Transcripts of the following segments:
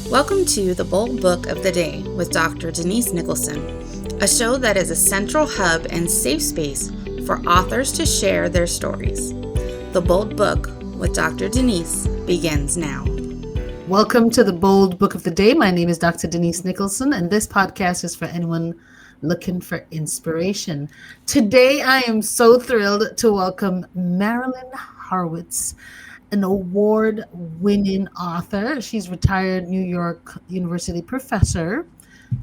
Welcome to The Bold Book of the Day with Dr. Denise Nicholson, a show that is a central hub and safe space for authors to share their stories. The Bold Book with Dr. Denise begins now. Welcome to The Bold Book of the Day. My name is Dr. Denise Nicholson, and this podcast is for anyone looking for inspiration. Today, I am so thrilled to welcome Marilyn Horowitz, an award-winning author. She's retired New York University professor.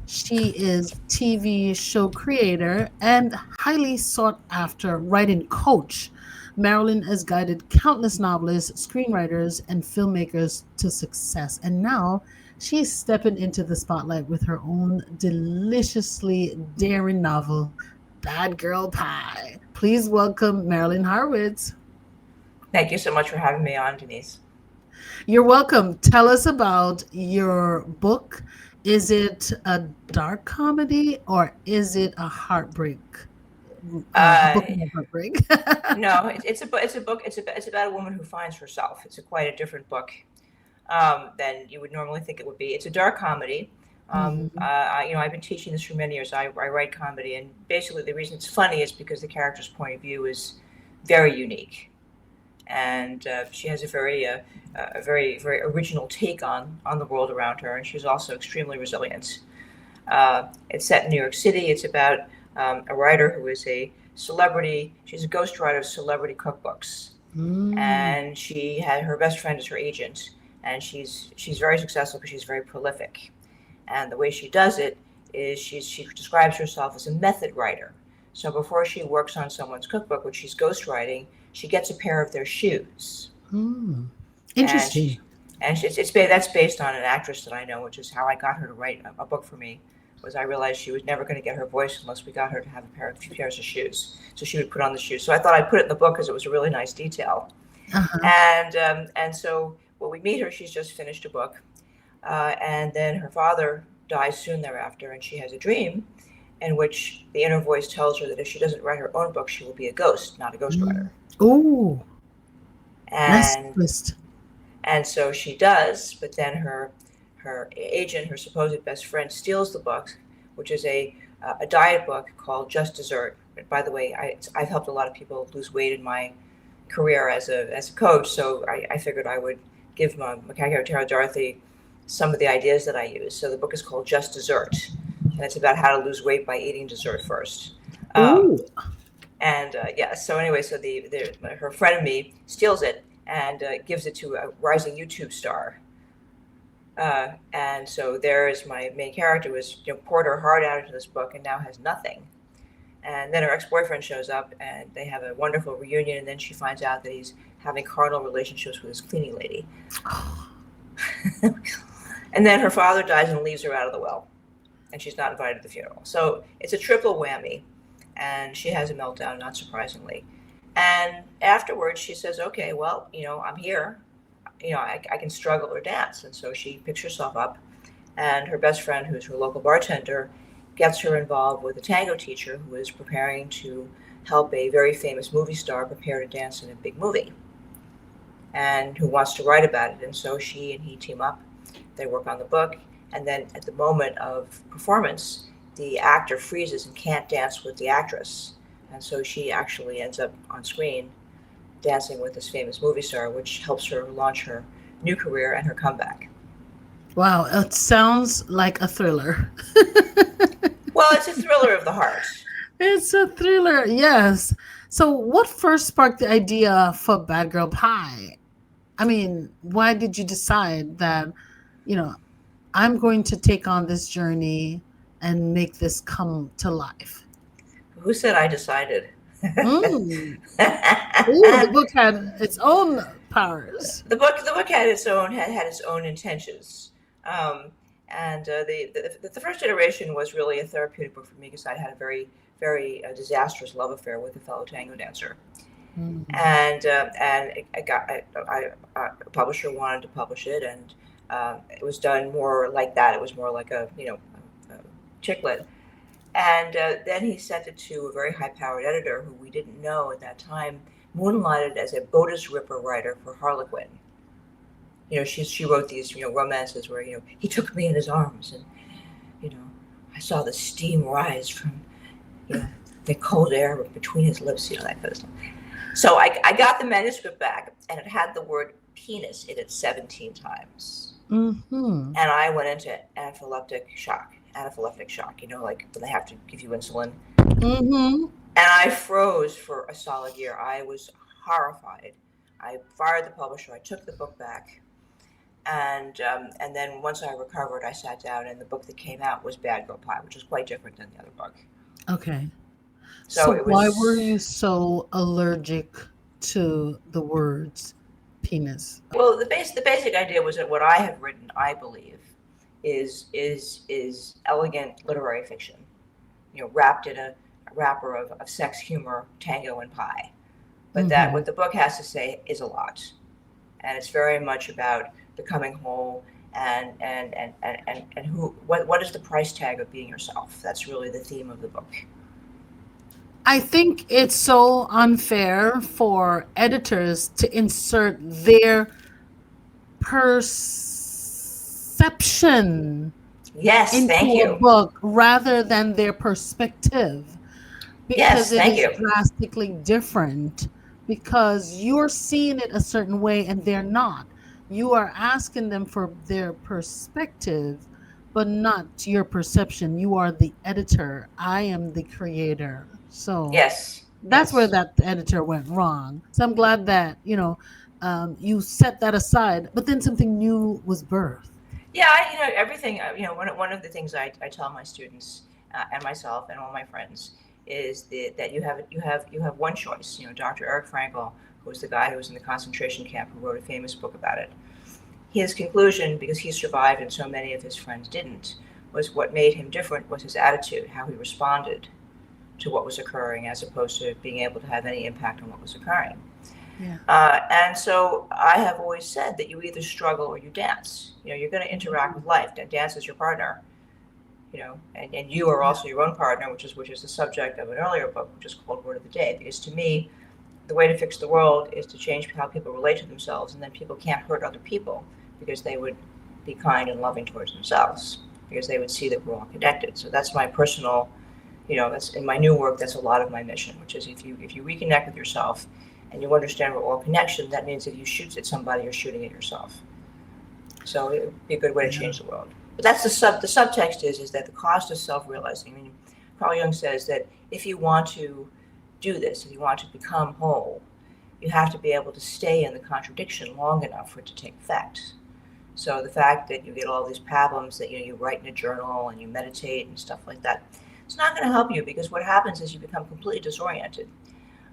She is TV show creator and highly sought after writing coach. Marilyn has guided countless novelists, screenwriters, and filmmakers to success. And now she's stepping into the spotlight with her own deliciously daring novel, Bad Girl Pie. Please welcome Marilyn Horowitz. Thank you so much for having me on, Denise. You're welcome. Tell us about your book. Is it a dark comedy or is it a heartbreak? Heartbreak? No, it's a book. It's about a woman who finds herself. It's quite a different book than you would normally think it would be. It's a dark comedy. I've been teaching this for many years. I write comedy, and basically the reason it's funny is because the character's point of view is very unique. And she has a very original take on the world around her, and she's also extremely resilient. It's set in New York City. It's about a writer who is a celebrity. She's a ghostwriter of celebrity cookbooks, and she had her best friend is her agent, and she's very successful because she's very prolific. And the way she does it is she describes herself as a method writer. So before she works on someone's cookbook, which she's ghostwriting, she gets a pair of their shoes. Interesting. And that's based on an actress that I know, which is how I got her to write a book for me. Was I realized she was never going to get her voice unless we got her to have a few pairs of shoes. So she would put on the shoes. So I thought I'd put it in the book because it was a really nice detail. And so when we meet her, she's just finished a book, and then her father dies soon thereafter, and she has a dream in which the inner voice tells her that if she doesn't write her own book, she will be a ghost, not a ghostwriter. Oh, nice twist. And so she does, but then her agent, her supposed best friend, steals the book, which is a diet book called Just Dessert. By the way, I've helped a lot of people lose weight in my career as a coach, so I figured I would give my character Dorothy some of the ideas that I use. So the book is called Just Dessert, and it's about how to lose weight by eating dessert first. So anyway, so her friend and me steals it and gives it to a rising YouTube star. And so there is my main character who has poured her heart out into this book and now has nothing. And then her ex-boyfriend shows up and they have a wonderful reunion, and then she finds out that he's having carnal relationships with his cleaning lady. And then her father dies and leaves her out of the well, and she's not invited to the funeral. So it's a triple whammy, and she has a meltdown, not surprisingly. And afterwards she says, okay, well, I'm here. I can struggle or dance. And so she picks herself up, and her best friend, who's her local bartender, gets her involved with a tango teacher who is preparing to help a very famous movie star prepare to dance in a big movie, and who wants to write about it. And so she and he team up. They work on the book, and then at the moment of performance, the actor freezes and can't dance with the actress. And so she actually ends up on screen dancing with this famous movie star, which helps her launch her new career and her comeback. Wow, it sounds like a thriller. Well, it's a thriller of the heart. It's a thriller, yes. So what first sparked the idea for Bad Girl Pie? I mean, why did you decide that, I'm going to take on this journey and make this come to life? Who said I decided? Ooh, the book had its own powers. The book had its own intentions. The first iteration was really a therapeutic book for me because I had a very, very disastrous love affair with a fellow tango dancer. And a publisher wanted to publish it, and it was done more like that. It was more like a chick lit. And then he sent it to a very high-powered editor who we didn't know at that time moonlighted as a Botus Ripper writer for Harlequin. she wrote these, romances where, he took me in his arms and, I saw the steam rise from, the cold air between his lips, that kind of stuff. So I got the manuscript back, and it had the word penis in it 17 times. Mm-hmm. And I went into anaphylactic shock, like when they have to give you insulin. Mm-hmm. And I froze for a solid year. I was horrified. I fired the publisher. I took the book back. And then once I recovered, I sat down, and the book that came out was Bad Girl Pie, which was quite different than the other book. Okay. So why were you so allergic to the words penis? Well, the basic idea was that what I have written, I believe, is elegant literary fiction, wrapped in a wrapper of sex, humor, tango, and pie. But that what the book has to say is a lot, and it's very much about becoming whole and what is the price tag of being yourself. That's really the theme of the book. I think it's so unfair for editors to insert their perception into a book rather than their perspective, because it is drastically different, because you're seeing it a certain way and they're not. You are asking them for their perspective, but not your perception. You are the editor. I am the creator. So that's where that editor went wrong. So I'm glad that, you set that aside, but then something new was birthed. Yeah, everything, one of the things I tell my students and myself and all my friends is that you have one choice. Dr. Eric Frankl, who was the guy who was in the concentration camp, who wrote a famous book about it. His conclusion, because he survived and so many of his friends didn't, was what made him different was his attitude, how he responded to what was occurring, as opposed to being able to have any impact on what was occurring. Yeah. And so I have always said that you either struggle or you dance. You're going to interact with life. And dance is your partner. And you are also your own partner, which is the subject of an earlier book, which is called Word of the Day. Because to me, the way to fix the world is to change how people relate to themselves, and then people can't hurt other people because they would be kind and loving towards themselves, because they would see that we're all connected. So that's my personal, that's in my new work. That's a lot of my mission, which is if you reconnect with yourself and you understand we're all connection, that means if you shoot at somebody, you're shooting at yourself. So it would be a good way to change the world. But that's the subtext is that the cost of self-realizing. I mean, Carl Jung says that if you want to do this, if you want to become whole, you have to be able to stay in the contradiction long enough for it to take effect. So the fact that you get all these problems that you write in a journal and you meditate and stuff like that, it's not going to help you, because what happens is you become completely disoriented.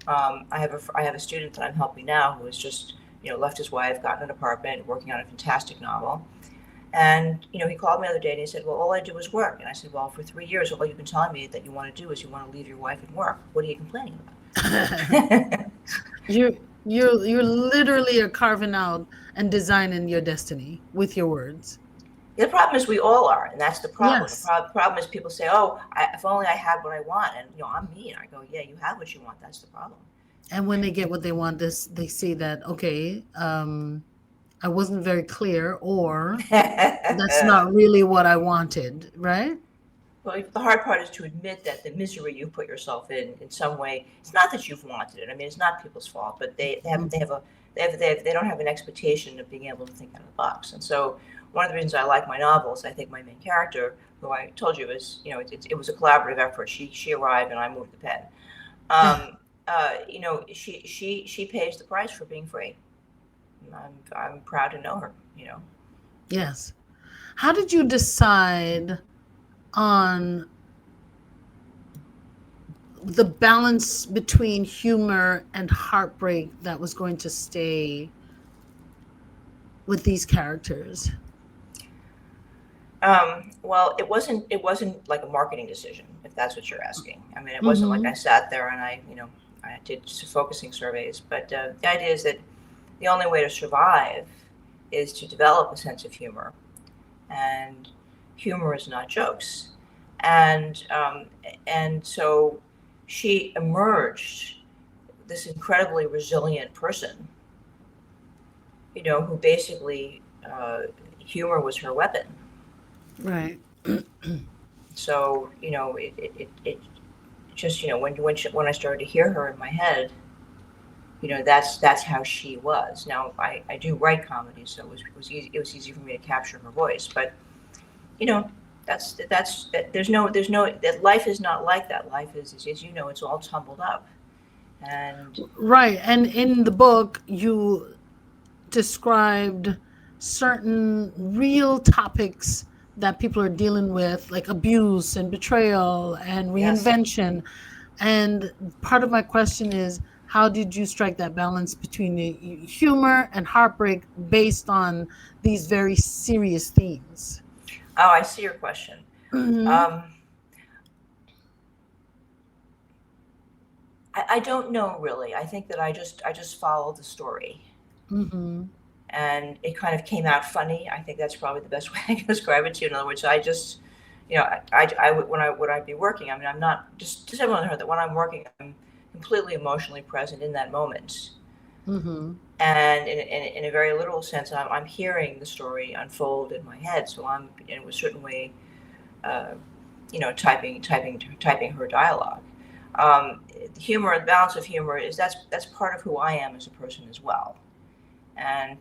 I have a student that I'm helping now who has just left his wife, gotten an apartment, working on a fantastic novel. And, he called me the other day and he said, well, all I do is work. And I said, well, for 3 years, all you've been telling me that you want to do is you want to leave your wife and work. What are you complaining about? You literally are carving out and designing your destiny with your words. The problem is we all are, and that's the problem. Yes. The problem is people say, oh, if only I had what I want. And, I'm mean. I go, yeah, you have what you want. That's the problem. And when they get what they want, they see that, okay, I wasn't very clear, or that's not really what I wanted, right? Well, the hard part is to admit that the misery you put yourself in some way, it's not that you've wanted it. I mean, it's not people's fault, but they don't have an expectation of being able to think out of the box. And so one of the reasons I like my novels, I think my main character, who I told you is, it was a collaborative effort. She arrived and I moved the pen. She pays the price for being free. I'm proud to know her, Yes. How did you decide on the balance between humor and heartbreak that was going to stay with these characters? Well, it wasn't like a marketing decision, if that's what you're asking. I mean, it wasn't like I sat there and I did focusing surveys, but the idea is that the only way to survive is to develop a sense of humor, and humor is not jokes. And so she emerged this incredibly resilient person, who basically humor was her weapon. Right. So, it just, when I started to hear her in my head, that's how she was. Now, I do write comedy, so it was easy for me to capture her voice. But, there's no, that life is not like that. Life is, as you know, it's all tumbled up. And Right. And in the book, you described certain real topics that people are dealing with, like abuse and betrayal and reinvention. Yes. And part of my question is, how did you strike that balance between the humor and heartbreak based on these very serious themes? Oh, I see your question. Mm-hmm. I don't know really. I think that I just followed the story. Mm-hmm. And it kind of came out funny. I think that's probably the best way I can describe it to you. In other words, I just, when I'd be working, I mean, I'm not, just everyone heard that when I'm working, I'm completely emotionally present in that moment. Mm-hmm. And in a very literal sense, I'm hearing the story unfold in my head. So I'm, in a certain way, typing her dialogue. Humor, the balance of humor is that's part of who I am as a person as well. And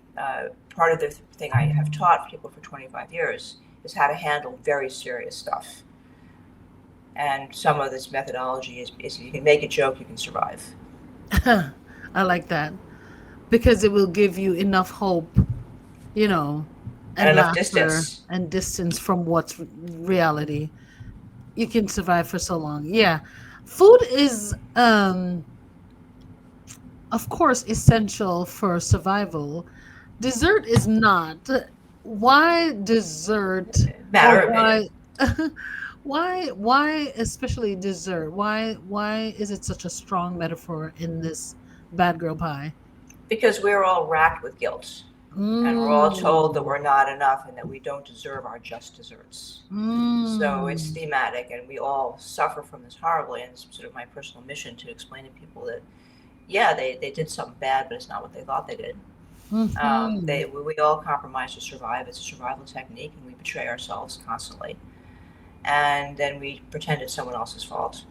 part of the thing I have taught people for 25 years is how to handle very serious stuff. And some of this methodology is you can make a joke, you can survive. I like that, because it will give you enough hope, and enough distance. And distance from what's reality. You can survive for so long. Yeah. Food is, of course, essential for survival. Dessert is not. Why dessert? Why especially dessert? Why is it such a strong metaphor in this Bad Girl Pie? Because we're all racked with guilt. And we're all told that we're not enough and that we don't deserve our just desserts. So it's thematic, and we all suffer from this horribly. And it's sort of my personal mission to explain to people that, they did something bad, but it's not what they thought they did. Mm-hmm. We all compromise to survive. It's a survival technique, and we betray ourselves constantly. And then we pretend it's someone else's fault,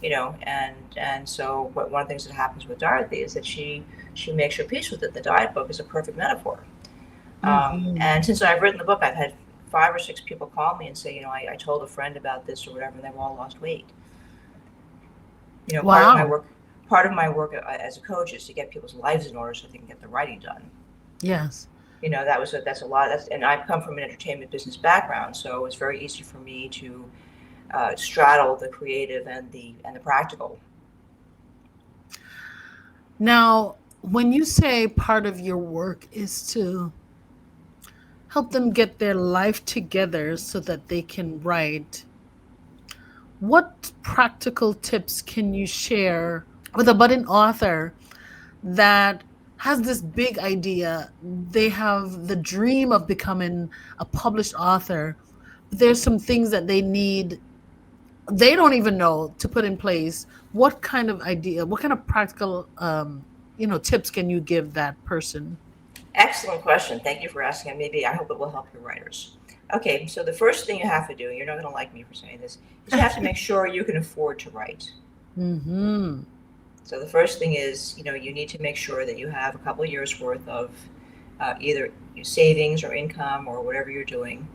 and so one of the things that happens with Dorothy is that she makes her peace with it. The diet book is a perfect metaphor. Mm-hmm. And since I've written the book, I've had 5 or 6 people call me and say, I told a friend about this or whatever, and they've all lost weight. Wow. Part of my work as a coach is to get people's lives in order so they can get the writing done. Yes. That's a lot. And I've come from an entertainment business background, so it was very easy for me to straddle the creative and the practical. Now, when you say part of your work is to help them get their life together so that they can write, what practical tips can you share with a budding author that has this big idea? They have the dream of becoming a published author. There's some things that they need, they don't even know to put in place. What kind of idea, what kind of practical tips can you give that person? Excellent question. Thank you for asking. I hope it will help your writers. Okay, so the first thing you have to do, and you're not going to like me for saying this, is you have to make sure you can afford to write. Mm-hmm. So the first thing is, you need to make sure that you have a couple of years worth of either savings or income or whatever you're doing.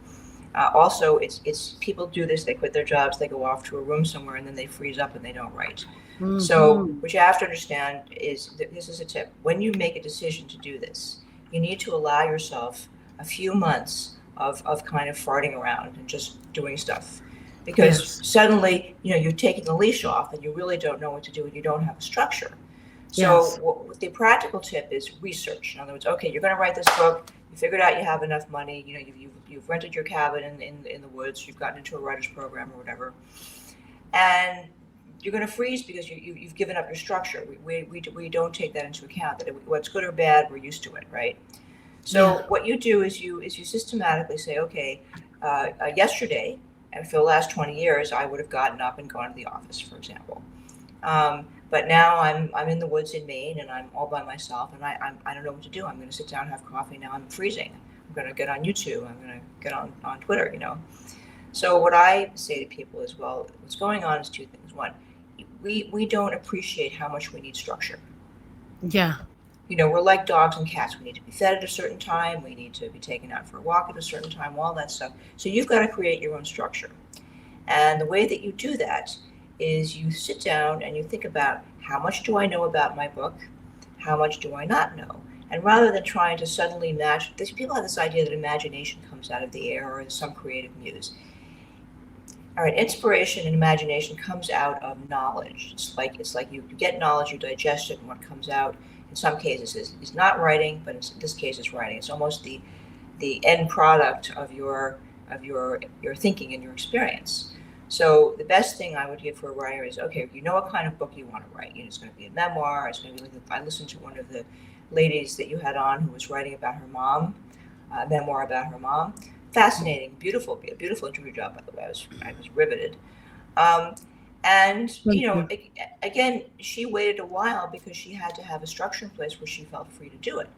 Also, it's people do this, they quit their jobs, they go off to a room somewhere, and then they freeze up and they don't write. Mm-hmm. So what you have to understand is that this is a tip. When you make a decision to do this, you need to allow yourself a few months of kind of farting around and just doing stuff. Because suddenly, you've taken the leash off and you really don't know what to do and you don't have a structure. So the practical tip is research. In other words, okay, you're going to write this book. You figured out you have enough money. You've rented your cabin in the woods. You've gotten into a writer's program or whatever. And you're going to freeze because you've given up your structure. We don't take that into account. That what's good or bad, we're used to it, right? So what you do is you systematically say, okay, yesterday, and for the last 20 years, I would have gotten up and gone to the office, for example. But now I'm in the woods in Maine and I'm all by myself and I don't know what to do. I'm going to sit down and have coffee. Now I'm freezing. I'm going to get on YouTube. I'm going to get on Twitter, So what I say to people is, well, what's going on is two things. One, we don't appreciate how much we need structure. Yeah. We're like dogs and cats. We need to be fed at a certain time. We need to be taken out for a walk at a certain time, all that stuff. So you've got to create your own structure. And the way that you do that is you sit down and you think about, how much do I know about my book? How much do I not know? And rather than trying to suddenly match, people have this idea that imagination comes out of the air or some creative muse. All right, inspiration and imagination comes out of knowledge. It's like you get knowledge, you digest it, and what comes out in some cases is not writing, but in this case it's writing. It's almost the end product of your thinking and your experience. So the best thing I would give for a writer is, okay, you know what kind of book you want to write. It's going to be a memoir. It's going to be I listened to one of the ladies that you had on who was writing about her mom, a memoir about her mom. Fascinating, beautiful interview job, by the way. I was riveted. Again, she waited a while because she had to have a structure in place where she felt free to do it.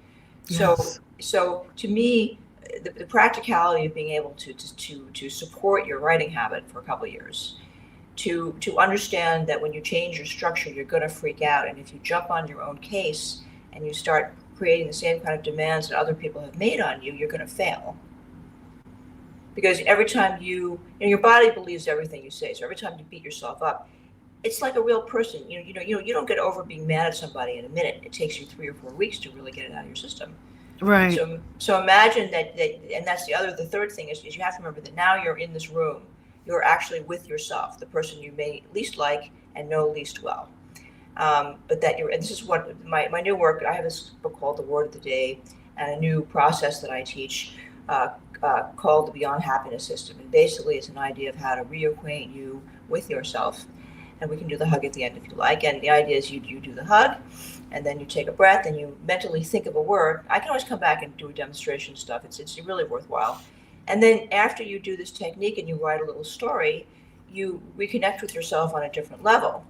Yes. So to me, the practicality of being able to support your writing habit for a couple of years, to understand that when you change your structure, you're going to freak out, and if you jump on your own case and you start creating the same kind of demands that other people have made on you, you're going to fail. Because every time your body believes everything you say. So every time you beat yourself up, it's like a real person. You don't get over being mad at somebody in a minute. It takes you 3 or 4 weeks to really get it out of your system. Right. So imagine that, and that's the third thing is you have to remember that now you're in this room. You're actually with yourself, the person you may least like and know least well. But that and this is what my new work. I have this book called The Word of the Day, and a new process that I teach. Called the Beyond Happiness System. And basically it's an idea of how to reacquaint you with yourself. And we can do the hug at the end if you like. And the idea is you do the hug, and then you take a breath and you mentally think of a word. I can always come back and do a demonstration stuff. It's really worthwhile. And then after you do this technique and you write a little story, you reconnect with yourself on a different level.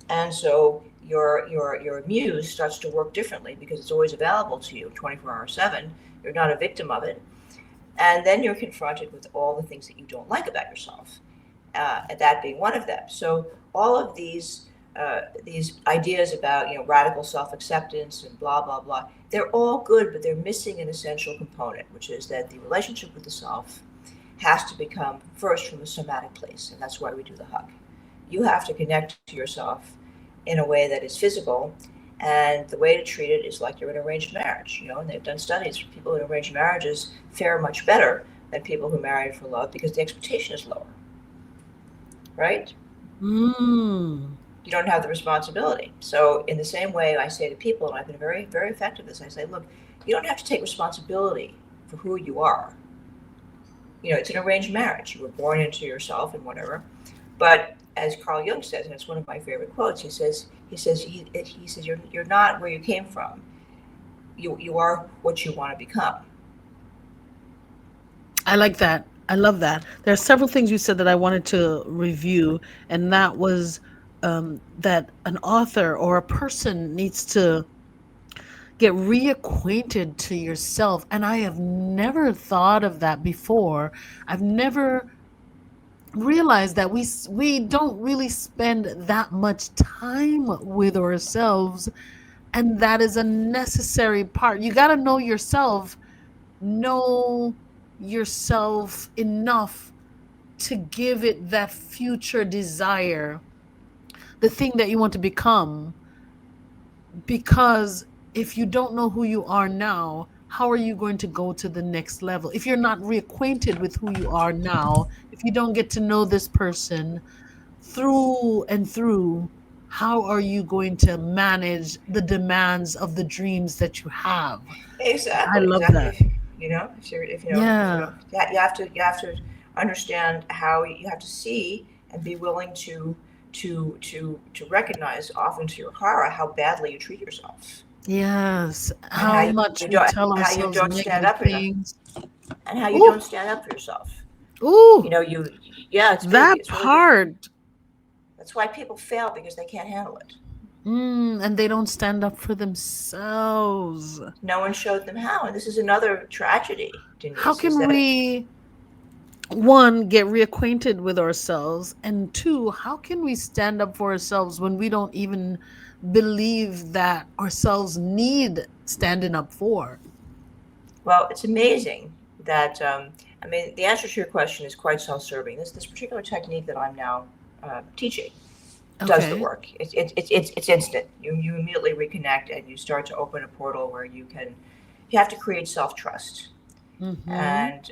And so your muse starts to work differently because it's always available to you 24/7. You're not a victim of it. And then you're confronted with all the things that you don't like about yourself, and that being one of them. So all of these ideas about radical self-acceptance and blah, blah, blah, they're all good, but they're missing an essential component, which is that the relationship with the self has to become first from a somatic place, and that's why we do the hug. You have to connect to yourself in a way that is physical. And the way to treat it is like you're in an arranged marriage, and they've done studies. People in arranged marriages fare much better than people who marry for love because the expectation is lower, right? You don't have the responsibility. So in the same way, I say to people, and I've been very, very effective at this, I say, look, you don't have to take responsibility for who you are. It's an arranged marriage. You were born into yourself and whatever. But as Carl Jung says, and it's one of my favorite quotes, he says you're not where you came from. You are what you want to become. I like that. I love that. There are several things you said that I wanted to review, and that was that an author or a person needs to get reacquainted to yourself. And I have never thought of that before. I've never realized that we don't really spend that much time with ourselves, and that is a necessary part. You got to know yourself enough to give it that future desire, the thing that you want to become. Because if you don't know who you are now, how are you going to go to the next level? If you're not reacquainted with who you are now, if you don't get to know this person through and through, how are you going to manage the demands of the dreams that you have? Exactly. I love that. You have to understand how you have to see and be willing to recognize, often to your horror, how badly you treat yourself. Yes, how much we tell ourselves negative things, and how you don't stand up for yourself. Ooh, it's that really, part. That's why people fail, because they can't handle it. And they don't stand up for themselves. No one showed them how. And this is another tragedy, Denise. How can we, one, get reacquainted with ourselves? And two, how can we stand up for ourselves when we don't even believe that ourselves need standing up for? Well, it's amazing that, the answer to your question is quite self-serving. This particular technique that I'm now teaching does the work. It's instant. You immediately reconnect and you start to open a portal where you have to create self-trust. And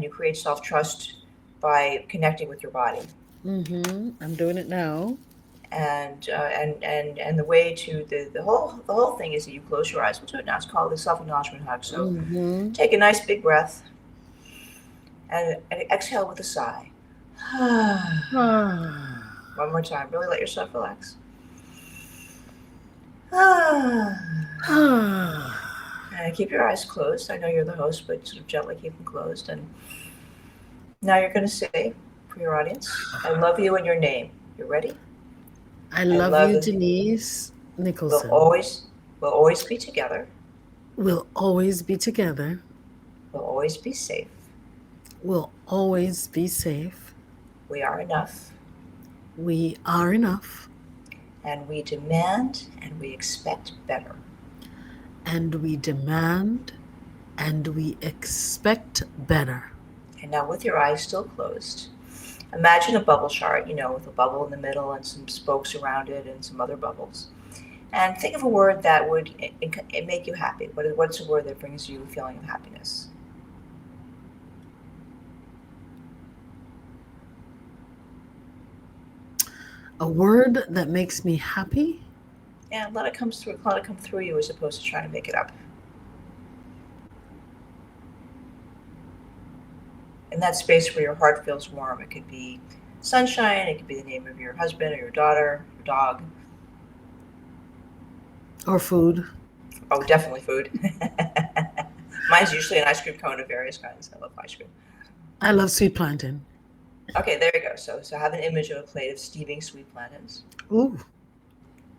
you create self-trust by connecting with your body. I'm doing it now. And the way to the whole thing is that you close your eyes. We'll do it now. It's called the self-acknowledgement hug. So take a nice big breath and exhale with a sigh. One more time. Really let yourself relax. And keep your eyes closed. I know you're the host, but sort of gently keep them closed. And now you're going to say for your audience, I love you and your name. You ready? I love you, Denise Nicholson. We'll always be together. We'll always be together. We'll always be safe. We'll always be safe. We are enough. We are enough. And we demand and we expect better. And we demand and we expect better. And now with your eyes still closed, imagine a bubble chart, with a bubble in the middle and some spokes around it and some other bubbles. And think of a word that would make you happy. What's a word that brings you a feeling of happiness? A word that makes me happy? Yeah, let it come through you as opposed to trying to make it up. In that space where your heart feels warm, it could be sunshine, it could be the name of your husband or your daughter, your dog. Or food. Oh, definitely food. Mine's usually an ice cream cone of various kinds. I love ice cream. I love sweet plantain. Okay, there you go. So have an image of a plate of steaming sweet plantains. Ooh.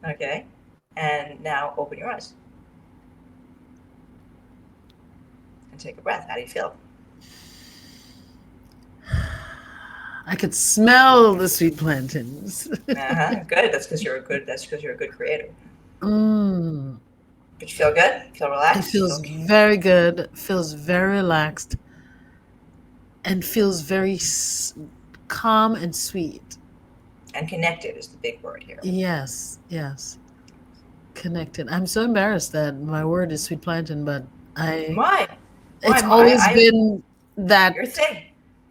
Okay. And now open your eyes. And take a breath. How do you feel? I could smell the sweet plantains. Good. That's because you're a good creator. But you feel good? Feel relaxed? It feels very good. Feels very relaxed. And feels very calm and sweet. And connected is the big word here. Yes. Connected. I'm so embarrassed that my word is sweet plantain, but Why? It's always been that your thing.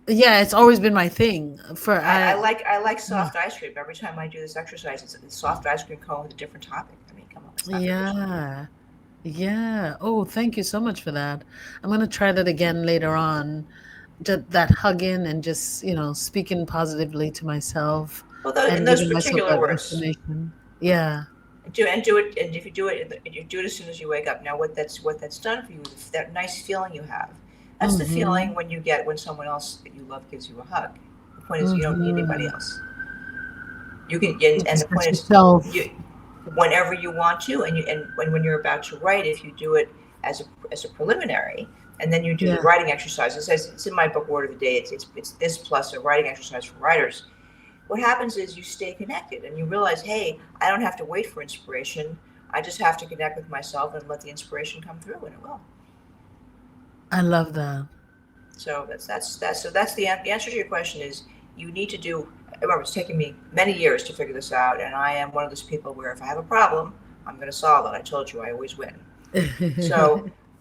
Yeah, it's always been my thing. I like soft ice cream. Every time I do this exercise, it's a soft ice cream cone with a different topic. I mean, come on. It's not Yeah. Oh, thank you so much for that. I'm gonna try that again later on. That hugging and just speaking positively to myself. Well, those particular words. Yeah. Do it, and if you do it as soon as you wake up. Now, what that's done for you is that nice feeling you have. That's the feeling when you get when someone else that you love gives you a hug. The point is you don't need anybody else. You can, and the point is whenever you want to, and when you're about to write, if you do it as a preliminary, and then you do the writing exercise. It's in my book, Word of the Day. It's this plus a writing exercise for writers. What happens is you stay connected and you realize, hey, I don't have to wait for inspiration. I just have to connect with myself and let the inspiration come through, and it will. I love that. So that's the answer to your question is you need to do. Remember, it's taken me many years to figure this out, and I am one of those people where if I have a problem, I'm going to solve it. I told you I always win.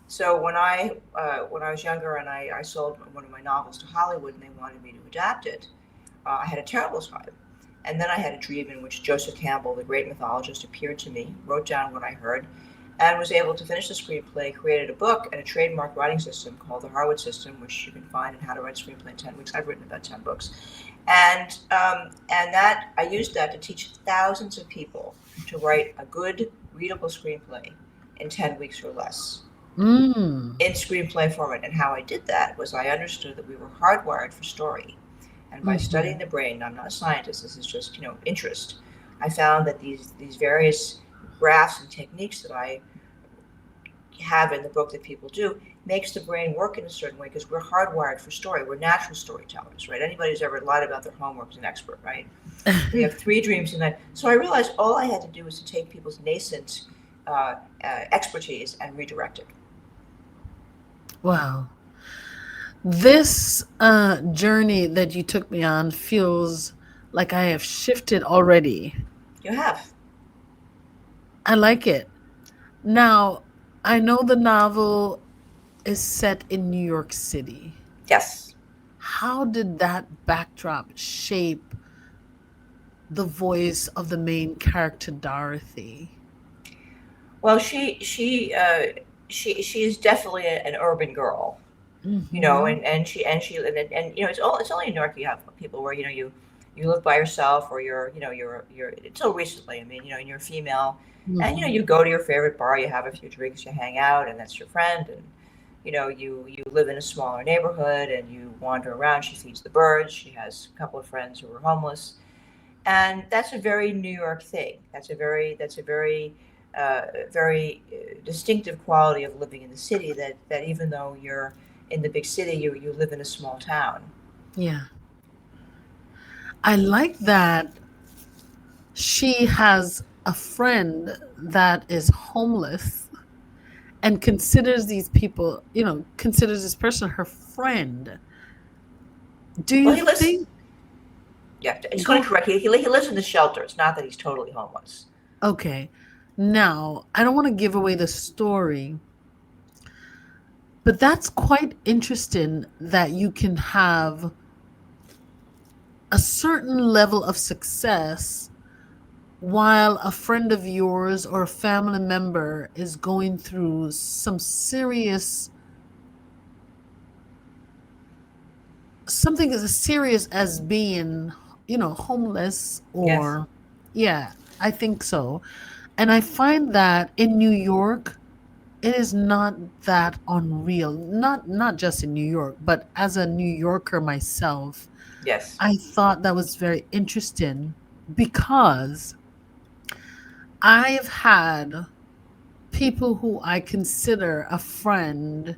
So when I was younger and I sold one of my novels to Hollywood and they wanted me to adapt it, I had a terrible time. And then I had a dream in which Joseph Campbell, the great mythologist, appeared to me, wrote down what I heard, and was able to finish the screenplay, created a book and a trademark writing system called the Horowitz system, which you can find in How to Write a Screenplay in 10 Weeks. I've written about 10 books. And that I used that to teach thousands of people to write a good, readable screenplay in 10 weeks or less. In screenplay format. And how I did that was I understood that we were hardwired for story. And by studying the brain, I'm not a scientist, this is just, interest. I found that these various graphs and techniques that I have in the book that people do makes the brain work in a certain way because we're hardwired for story. We're natural storytellers, right? Anybody who's ever lied about their homework is an expert, right? We have 3 dreams a night. So I realized all I had to do was to take people's nascent expertise and redirect it. Wow. This journey that you took me on feels like I have shifted already. You have. I like it. Now, I know the novel is set in New York City. Yes. How did that backdrop shape the voice of the main character, Dorothy? Well, she is definitely an urban girl, Mm-hmm. you know, and you know it's only in New York you have people where you live by yourself or you're until recently. I mean, you know, and you're female, and you know you go to your favorite bar, you have a few drinks, you hang out, and that's your friend, and you know you live in a smaller neighborhood and you wander around. She feeds the birds. She has a couple of friends who are homeless, and that's a very New York thing. That's a very distinctive quality of living in the city. That even though you're in the big city, you live in a small town. Yeah. I like that she has a friend that is homeless and considers these people, considers this person her friend. Do you think? Yeah, I just want to correct you. He lives in the shelter. It's not that he's totally homeless. Okay. Now, I don't want to give away the story, but that's quite interesting that you can have a certain level of success while a friend of yours or a family member is going through some serious, something as serious as being, homeless or, Yes. yeah, I think so. And I find that in New York, it is not that unreal. Not just in New York, but as a New Yorker myself, Yes. I thought that was very interesting because I've had people who I consider a friend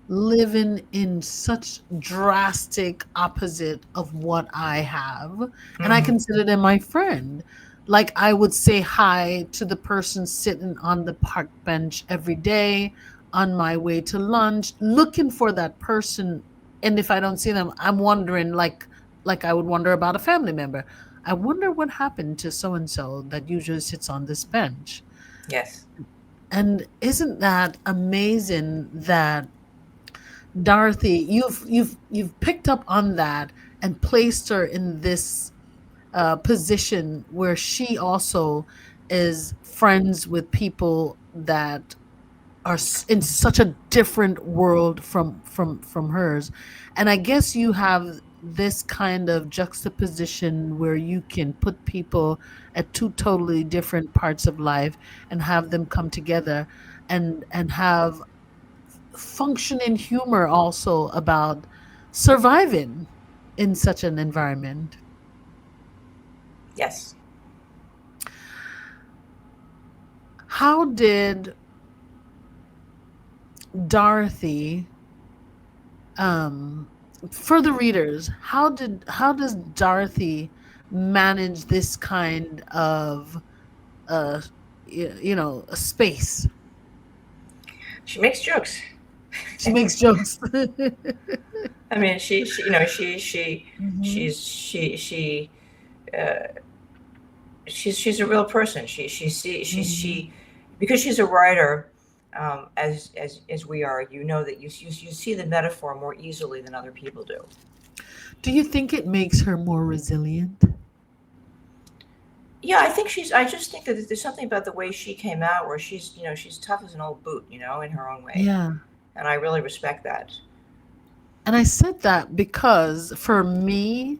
living in such drastic opposite of what I have, and I consider them my friend. Like I would say hi to the person sitting on the park bench every day on my way to lunch, looking for that person. And if I don't see them, I'm wondering like I would wonder about a family member. I wonder what happened to so and so that usually sits on this bench. Yes. And isn't that amazing that Dorothy, you've picked up on that and placed her in this position where she also is friends with people that are in such a different world from hers. And I guess you have this kind of juxtaposition where you can put people at 2 totally different parts of life and have them come together and have functioning humor also about surviving in such an environment. Yes. How did Dorothy, for the readers, how does Dorothy manage this kind of a space? She makes jokes. She makes jokes. I mean, she's a real person. She because she's a writer, as we are. You know that you see the metaphor more easily than other people do. Do you think it makes her more resilient? Yeah, I just think that there's something about the way she came out where she's tough as an old boot, in her own way. Yeah. And I really respect that. And I said that because for me,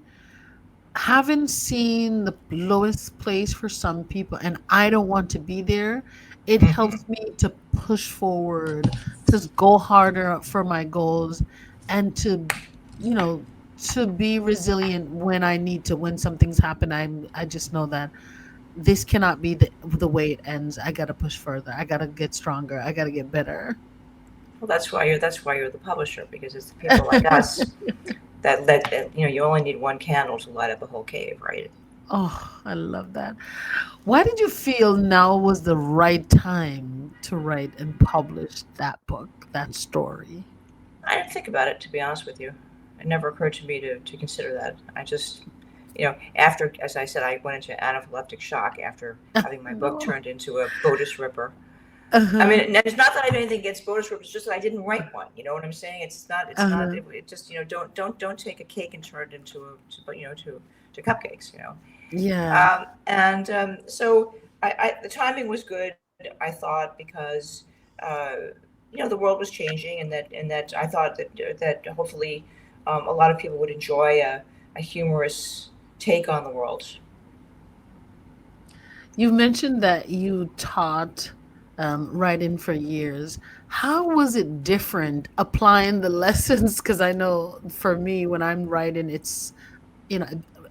having seen the lowest place for some people, and I don't want to be there, it helps me to push forward, to go harder for my goals, and to be resilient when I need to. When something's happened, I just know that this cannot be the way it ends. I got to push further. I got to get stronger. I got to get better. Well, that's why you're the publisher, because it's the people like us that you only need one candle to light up a whole cave, right? Oh, I love that. Why did you feel now was the right time to write and publish that book, that story? I didn't think about it, to be honest with you. It never occurred to me to consider that. I just, after, as I said, I went into anaphylactic shock after having my book turned into a Botus Ripper. I mean, it's not that I have anything against Botus Rippers, it's just that I didn't write one. You know what I'm saying? It's not. It just don't take a cake and turn it into to cupcakes. Yeah. So the timing was good, I thought, because the world was changing, and that I thought that hopefully a lot of people would enjoy a humorous take on the world. You mentioned that you taught writing for years. How was it different applying the lessons? Because I know for me, when I'm writing, it's,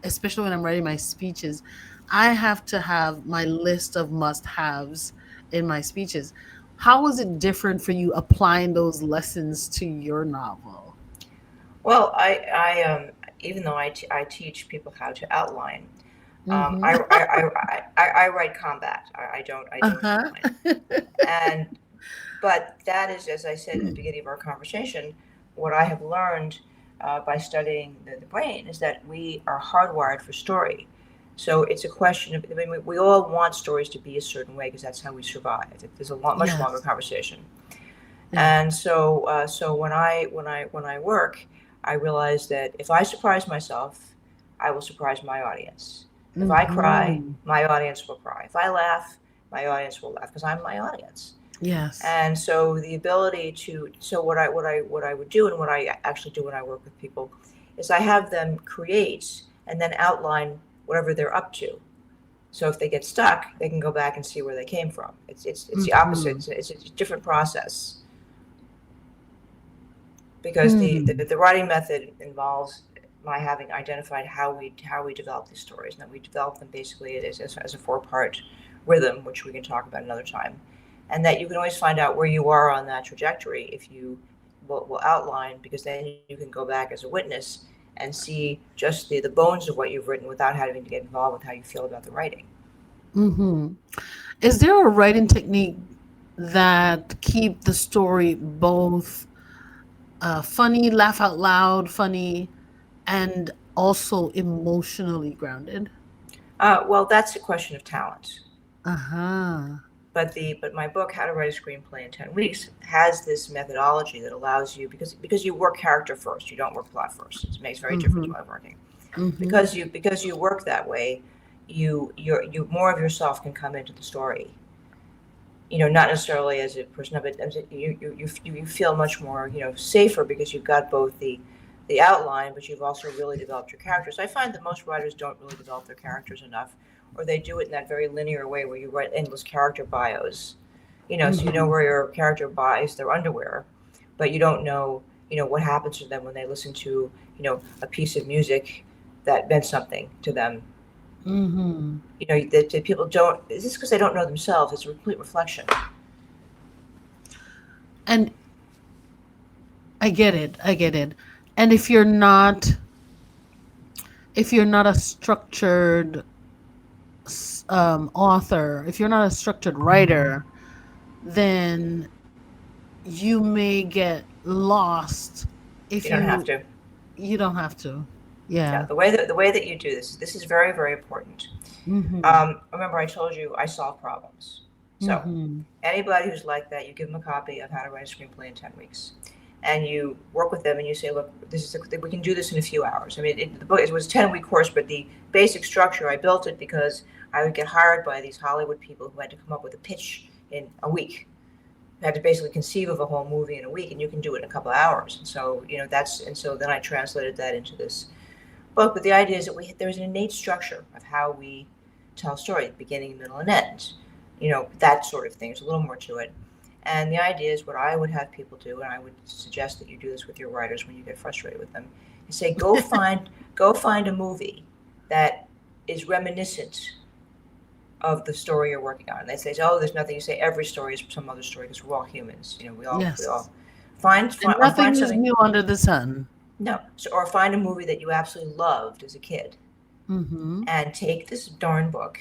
especially when I'm writing my speeches, I have to have my list of must-haves in my speeches. How was it different for you applying those lessons to your novel? Well, I even though I teach people how to outline, I write combat. I don't outline. But that is, as I said at the beginning of our conversation, what I have learned by studying the brain is that we are hardwired for story. So it's a question of, we all want stories to be a certain way because that's how we survive. There's a much longer conversation. Yeah. And so when I work, I realize that if I surprise myself, I will surprise my audience. If I cry, my audience will cry. If I laugh, my audience will laugh because I'm my audience. Yes. And so the ability what I would do, and what I actually do when I work with people, is I have them create and then outline whatever they're up to. So if they get stuck, they can go back and see where they came from. It's the opposite. It's a different process. Because the writing method involves my having identified how we develop these stories, and then we develop them basically as a 4-part rhythm, which we can talk about another time, and that you can always find out where you are on that trajectory if you will outline, because then you can go back as a witness and see just the bones of what you've written without having to get involved with how you feel about the writing. Is there a writing technique that keep the story both funny, laugh out loud, funny, and also emotionally grounded? Well, that's a question of talent. But my book, How to Write a Screenplay in 10 Weeks, has this methodology that allows you, because you work character first, you don't work plot first. It makes very different way of working. Because you work that way, you more of yourself can come into the story. Not necessarily as a person, but you feel much more safer because you've got both the outline, but you've also really developed your characters. I find that most writers don't really develop their characters enough, or they do it in that very linear way where you write endless character bios. So you know where your character buys their underwear, but you don't know what happens to them when they listen to a piece of music that meant something to them. That people don't. Is this because they don't know themselves? It's a complete reflection. And I get it. And if you're not a structured author, if you're not a structured writer, then you may get lost. If you don't have to. You don't have to. Yeah. The way that you do this is very, very important. Remember, I told you I solve problems. So anybody who's like that, you give them a copy of How to Write a Screenplay in 10 Weeks, and you work with them, and you say, look, we can do this in a few hours. I mean, the book, it was a 10-week course, but the basic structure, I built it because I would get hired by these Hollywood people who had to come up with a pitch in a week. I had to basically conceive of a whole movie in a week, and you can do it in a couple of hours. And so, so then I translated that into this book. But the idea is that there's an innate structure of how we tell story, beginning, middle, and end. That sort of thing. There's a little more to it. And the idea is, what I would have people do, and I would suggest that you do this with your writers when you get frustrated with them, is say, go find a movie that is reminiscent of the story you're working on. They say, oh, there's nothing. You say every story is some other story because we're all humans. We all Yes. find And or find nothing is something. new under the sun. No, or find a movie that you absolutely loved as a kid, Mm-hmm. and take this darn book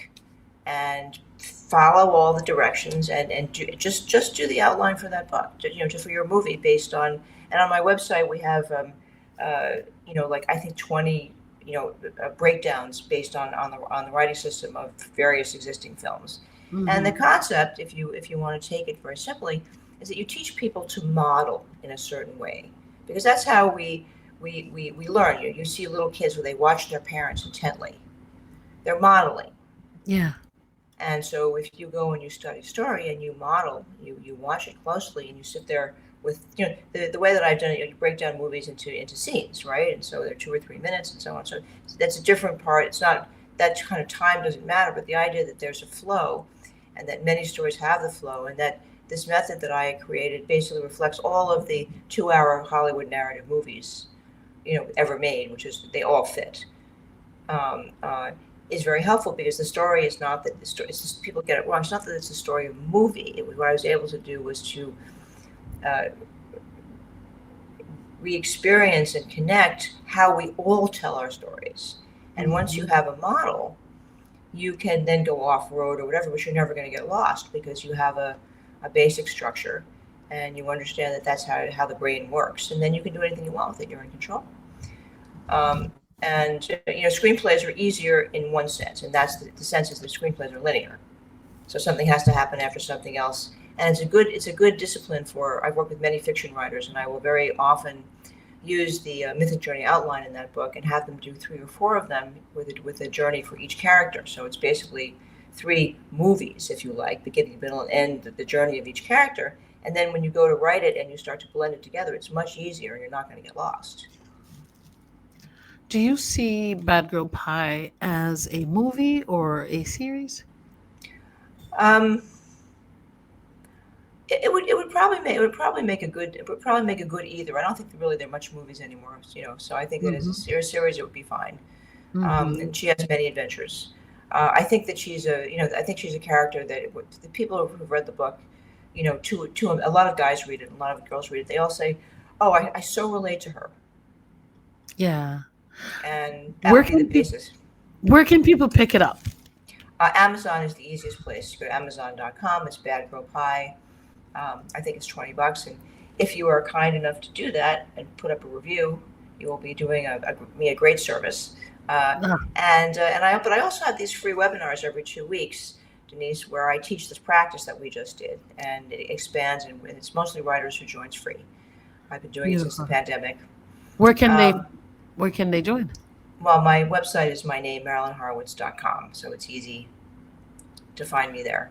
and follow all the directions and just do the outline for that book, just for your movie based on. And on my website we have like I think 20 breakdowns based on the writing system of various existing films. Mm-hmm. And the concept, if you want to take it very simply, is that you teach people to model in a certain way, because that's how we learn. You see little kids where they watch their parents intently. They're modeling. Yeah. And so if you go and you study story and you model, you watch it closely and you sit there with, the way that I've done it, you break down movies into scenes, right? And so they're 2 or 3 minutes and so on. So that's a different part. It's not, that kind of time doesn't matter, but the idea that there's a flow and that many stories have the flow, and that this method that I created basically reflects all of the 2-hour Hollywood narrative movies, ever made, which is, they all fit. Is very helpful, because the story is not that the story, it's just, people get it wrong. It's not that it's a story of a movie. What I was able to do was to re-experience and connect how we all tell our stories. And once you have a model, you can then go off-road or whatever, but you're never going to get lost, because you have a basic structure and you understand that that's how the brain works. And then you can do anything you want with it. You're in control. And screenplays are easier in one sense, and that's the sense is that screenplays are linear. So something has to happen after something else, and it's a good discipline for. I've worked with many fiction writers, and I will very often use the mythic journey outline in that book and have them do 3 or 4 of them with a journey for each character. So it's basically 3 movies, if you like, beginning, middle, and end, the journey of each character. And then when you go to write it and you start to blend it together, it's much easier, and you're not going to get lost. Do you see Bad Girl Pie as a movie or a series? It would probably make a good either. I don't think there are much movies anymore, So I think that as a series, it would be fine. And she has many adventures. I think that she's a character that the people who've read the book, to a lot of guys read it, a lot of girls read it. They all say, "Oh, I so relate to her." Yeah. And that would be the basis. Where can people pick it up? Amazon is the easiest place. You go to Amazon.com. It's Bad Girl Pie. I think it's $20, and if you are kind enough to do that and put up a review, you will be doing me a great service. But I also have these free webinars every 2 weeks, Denise, where I teach this practice that we just did, and it expands, and it's mostly writers who join free. I've been doing it since the pandemic. Where can they join? Well, my website is my name, MarilynHorowitz.com, so it's easy to find me there.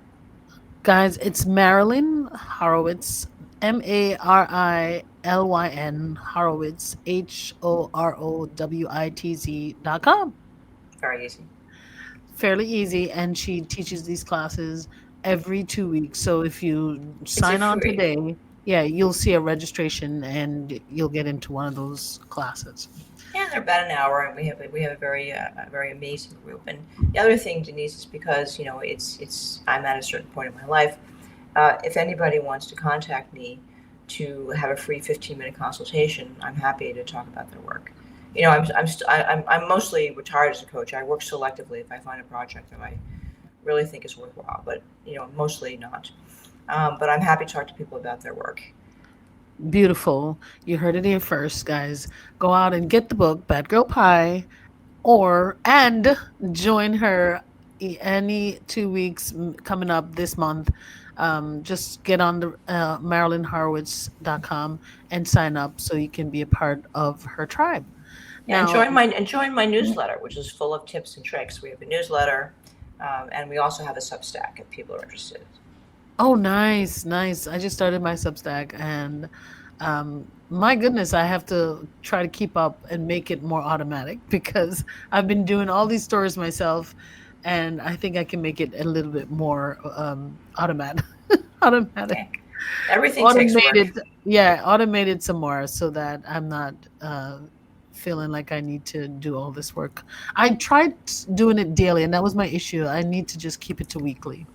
Guys, it's Marilyn Horowitz, Marilyn Horowitz, HOROWITZ.com. Very easy. Fairly easy, and she teaches these classes every 2 weeks. So if you sign on today, you'll see a registration and you'll get into one of those classes. Yeah, they're about an hour, and we have a very amazing group. And the other thing, Denise, is because I'm at a certain point in my life. If anybody wants to contact me to have a free 15-minute consultation, I'm happy to talk about their work. I'm mostly retired as a coach. I work selectively if I find a project that I really think is worthwhile, but mostly not. But I'm happy to talk to people about their work. Beautiful. You heard it here first, guys. Go out and get the book, Bad Girl Pie, and join her any 2 weeks coming up this month. Just get on the MarilynHorowitz.com and sign up so you can be a part of her tribe. And join my newsletter, which is full of tips and tricks. We have a newsletter, and we also have a Substack if people are interested. Oh, nice. I just started my Substack, and my goodness, I have to try to keep up and make it more automatic, because I've been doing all these stories myself, and I think I can make it a little bit more automatic. Okay. Everything takes work. Yeah, automated some more so that I'm not feeling like I need to do all this work. I tried doing it daily, and that was my issue. I need to just keep it to weekly.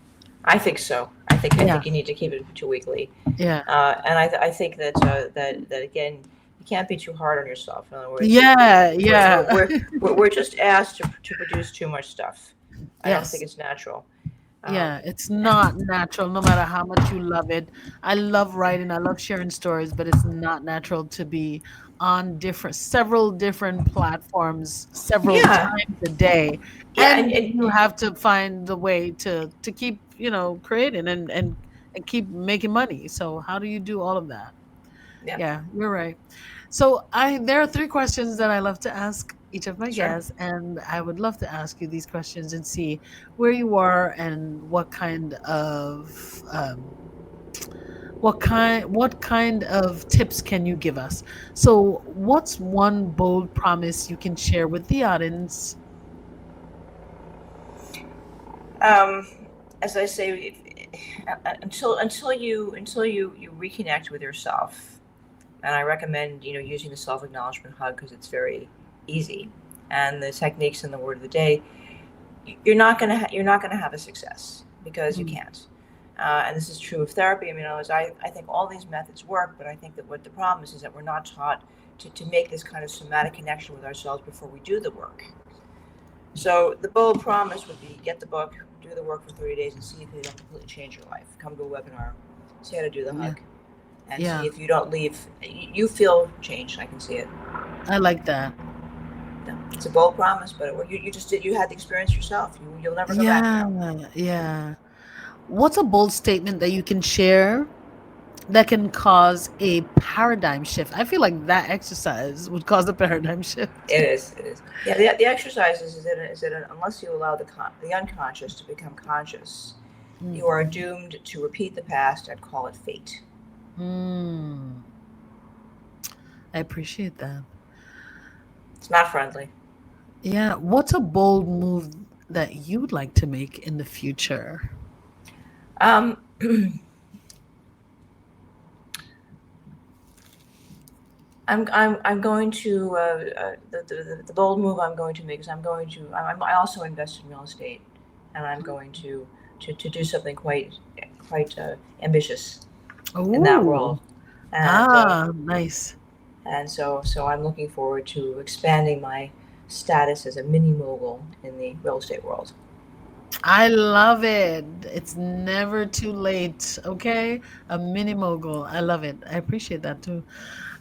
I think so. I Yeah. think you need to keep it to weekly. Yeah. And I think that that again, you can't be too hard on yourself. In other words, Yeah. Yeah. we're just asked to produce too much stuff. I don't think Yes. it's natural. Yeah, it's not natural no matter how much you love it. I love writing, I love sharing stories, but it's not natural to be on several different platforms several Yeah, times a day. yeah, And you have to find the way to keep, creating and keep making money. So how do you do all of that? yeah, Yeah, you're right. So there are three questions that I love to ask each of my sure. guests, and I would love to ask you these questions and see where you are and what kind of tips can you give us. So what's one bold promise you can share with the audience? As I say, until you reconnect with yourself, and I recommend using the self-acknowledgement hug because it's very easy, and the techniques in the word of the day, you're not gonna have a success because you Mm. can't. And this is true of therapy. I mean, I think all these methods work, but I think that what the problem is that we're not taught to make this kind of somatic connection with ourselves before we do the work. So the bold promise would be get the book, do the work for 30 days, and see if it'll completely change your life. Come to a webinar, see how to do the Yeah. hug, and Yeah, see if you don't leave, you feel changed. I can see it. I like that. It's a bold promise, but you had the experience yourself. You'll never go back now. Yeah. What's a bold statement that you can share that can cause a paradigm shift? I feel like that exercise would cause a paradigm shift. It is. It is. Yeah. The exercise is that unless you allow the unconscious to become conscious, you are doomed to repeat the past and call it fate. Mm. I appreciate that. It's not friendly. Yeah. What's a bold move that you'd like to make in the future? Um, I'm going to the bold move I'm going to make is I also invest in real estate, and I'm going to do something quite ambitious in that world. Oh, And nice. and so I'm looking forward to expanding my status as a mini mogul in the real estate world. I love it. It's never too late. Okay. A mini mogul. I love it. I appreciate that too.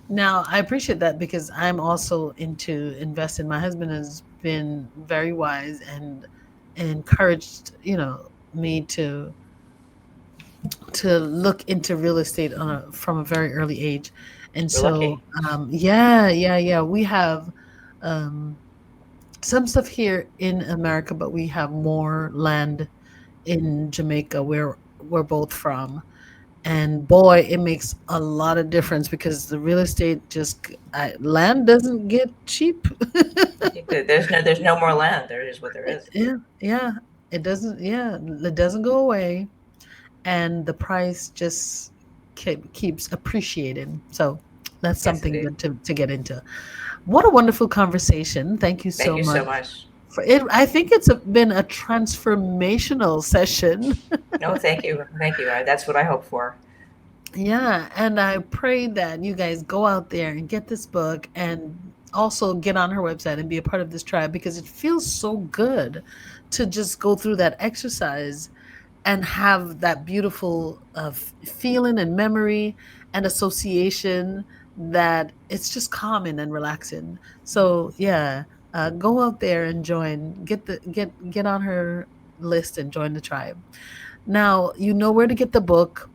Now, I appreciate that because I'm also into investing. My husband has been very wise and encouraged, me to look into real estate from a very early age. And You're so, lucky. yeah. We have some stuff here in America, but we have more land in Jamaica where we're both from. And boy, it makes a lot of difference because the real estate land doesn't get cheap. There's no more land. There is what there is. Yeah, it doesn't. Yeah, it doesn't go away, and the price just keeps appreciating. So that's Yes, something indeed. good to get into. What a wonderful conversation! Thank you Thank so you much so much. for it. I think it's been a transformational session. No, thank you. Thank you. That's what I hope for. Yeah, and I pray that you guys go out there and get this book and also get on her website and be a part of this tribe because it feels so good to just go through that exercise and have that beautiful feeling and memory and association that it's just calming and relaxing. So yeah, go out there and join. Get on her list and join the tribe. Now you know where to get the book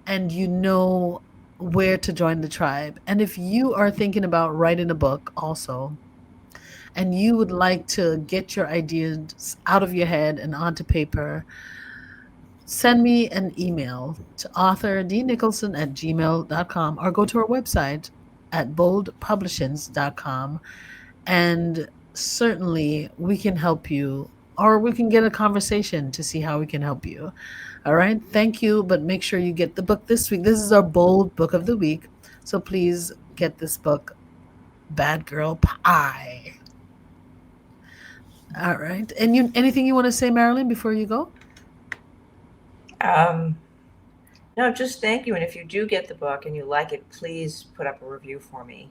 and you know where to join the tribe. And if you are thinking about writing a book also, and you would like to get your ideas out of your head and onto paper, send me an email to authordnicholson@gmail.com or go to our website at boldpublishings.com. And certainly we can help you or we can get a conversation to see how we can help you. All right. Thank you. But make sure you get the book this week. This is our bold book of the week. So please get this book Bad Girl Pie. All right. And anything you want to say, Marilyn, before you go? No, just thank you. And if you do get the book and you like it, please put up a review for me.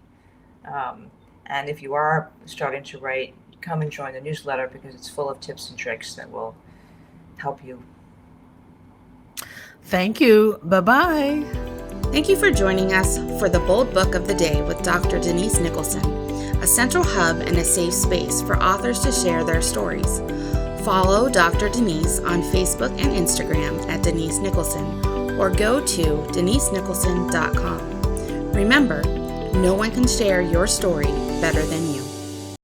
And if you are starting to write, come and join the newsletter because it's full of tips and tricks that will help you. Thank you. Bye-bye. Thank you for joining us for the Bold Book of the Day with Dr. Denise Nicholson, a central hub and a safe space for authors to share their stories. Follow Dr. Denise on Facebook and Instagram at Denise Nicholson, or go to denisenicholson.com. Remember, no one can share your story better than you.